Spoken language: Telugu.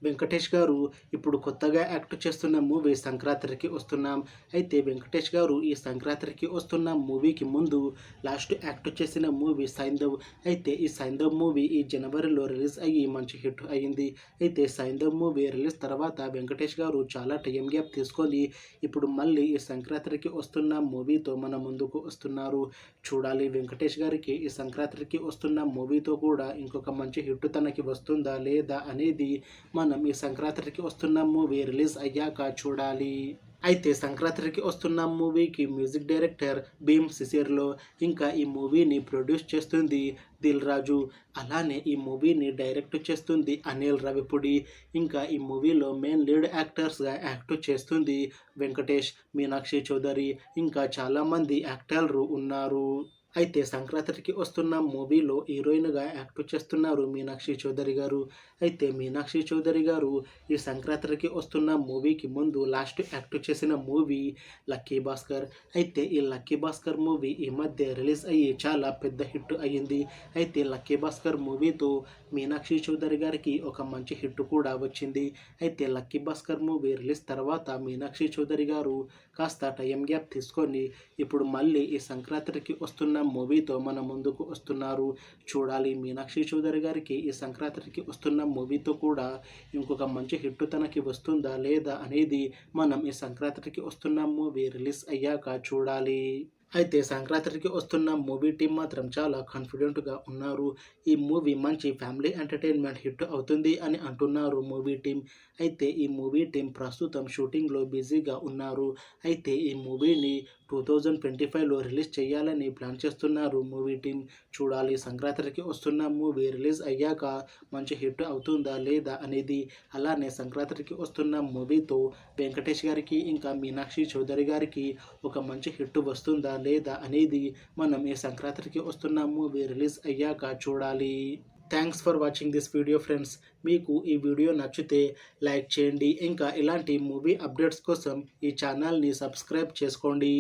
వెంకటేష్ గారు ఇప్పుడు కొత్తగా యాక్ట్ చేస్తున్న మూవీ సంక్రాంతికి వస్తున్నాం. అయితే వెంకటేష్ గారు ఈ సంక్రాంతికి వస్తున్న మూవీకి ముందు లాస్ట్ యాక్ట్ చేసిన మూవీ సైంధవ్. అయితే ఈ సైంధవ్ మూవీ ఈ జనవరిలో రిలీజ్ అయ్యి మంచి హిట్ అయ్యింది. అయితే సైంధవ్ మూవీ రిలీజ్ తర్వాత వెంకటేష్ గారు చాలా టైం గ్యాప్ తీసుకొని ఇప్పుడు మళ్ళీ ఈ సంక్రాంతికి వస్తున్న మూవీతో మన ముందుకు వస్తున్నారు. చూడాలి వెంకటేష్ గారికి ఈ సంక్రాంతికి వస్తున్న మూవీతో కూడా ఇంకొక మంచి హిట్ తనకి వస్తుందా లేదా అనేది మనం ఈ సంక్రాంతికి వస్తున్న మూవీ రిలీజ్ అయ్యాక చూడాలి. అయితే సంక్రాంతికి వస్తున్న మూవీకి మ్యూజిక్ డైరెక్టర్ భీమ్ సిసిర్లో, ఇంకా ఈ మూవీని ప్రొడ్యూస్ చేస్తుంది దిల్ రాజు, అలానే ఈ మూవీని డైరెక్ట్ చేస్తుంది అనిల్ రావిపూడి, ఇంకా ఈ మూవీలో మెయిన్ లీడ్ యాక్టర్స్గా యాక్ట్ చేస్తుంది వెంకటేష్, మీనాక్షి చౌదరి, ఇంకా చాలామంది యాక్టర్లు ఉన్నారు. అయితే సంక్రాంతికి వస్తున్న మూవీలో హీరోయిన్గా యాక్ట్ చేస్తున్నారు మీనాక్షి చౌదరి గారు. అయితే మీనాక్షి చౌదరి గారు ఈ సంక్రాంతికి వస్తున్న మూవీకి ముందు లాస్ట్ యాక్ట్ చేసిన మూవీ లక్కీ భాస్కర్. అయితే ఈ లక్కీ భాస్కర్ మూవీ ఈ మధ్య రిలీజ్ అయ్యి చాలా పెద్ద హిట్ అయ్యింది. అయితే లక్కీ భాస్కర్ మూవీతో మీనాక్షి చౌదరి గారికి ఒక మంచి హిట్ కూడా వచ్చింది. అయితే లక్కీ భాస్కర్ మూవీ రిలీజ్ తర్వాత మీనాక్షి చౌదరి గారు కాస్త టైం గ్యాప్ తీసుకొని ఇప్పుడు మళ్ళీ ఈ సంక్రాంతికి వస్తున్న మూవీతో మన ముందుకు వస్తున్నారు. చూడాలి మీనాక్షి చౌదరి గారికి ఈ సంక్రాంతికి వస్తున్న మూవీతో కూడా ఇంకొక మంచి హిట్ తనకి వస్తుందా లేదా అనేది మనం ఈ సంక్రాంతికి వస్తున్న మూవీ రిలీజ్ అయ్యాక చూడాలి. అయితే సంక్రాంతికి వస్తున్న మూవీ టీం మాత్రం చాలా కాన్ఫిడెంట్గా ఉన్నారు. ఈ మూవీ మంచి ఫ్యామిలీ ఎంటర్టైన్మెంట్ హిట్ అవుతుంది అని అంటున్నారు మూవీ టీం. అయితే ఈ మూవీ టీం ప్రస్తుతం షూటింగ్లో బిజీగా ఉన్నారు. అయితే ఈ మూవీని 2025లో రిలీజ్ చేయాలని ప్లాన్ చేస్తున్నారు మూవీ టీం. చూడాలి సంక్రాంతికి వస్తున్న మూవీ రిలీజ్ అయ్యాక మంచి హిట్ అవుతుందా లేదా అనేది. అలానే సంక్రాంతికి వస్తున్న మూవీతో వెంకటేష్ గారికి ఇంకా మీనాక్షి చౌదరి గారికి ఒక మంచి హిట్ వస్తుందా లేదా అనేది మనం ఈ సంక్రాంతికి వస్తున్న మూవీ రిలీజ్ అయ్యాక చూడాలి. Thanks for watching this video friends. మీకు ఈ వీడియో నచ్చితే లైక్ చేయండి. ఇంకా ఇలాంటి మూవీ అప్డేట్స్ కోసం ఈ ఛానల్ని సబ్స్క్రైబ్ చేసుకోండి.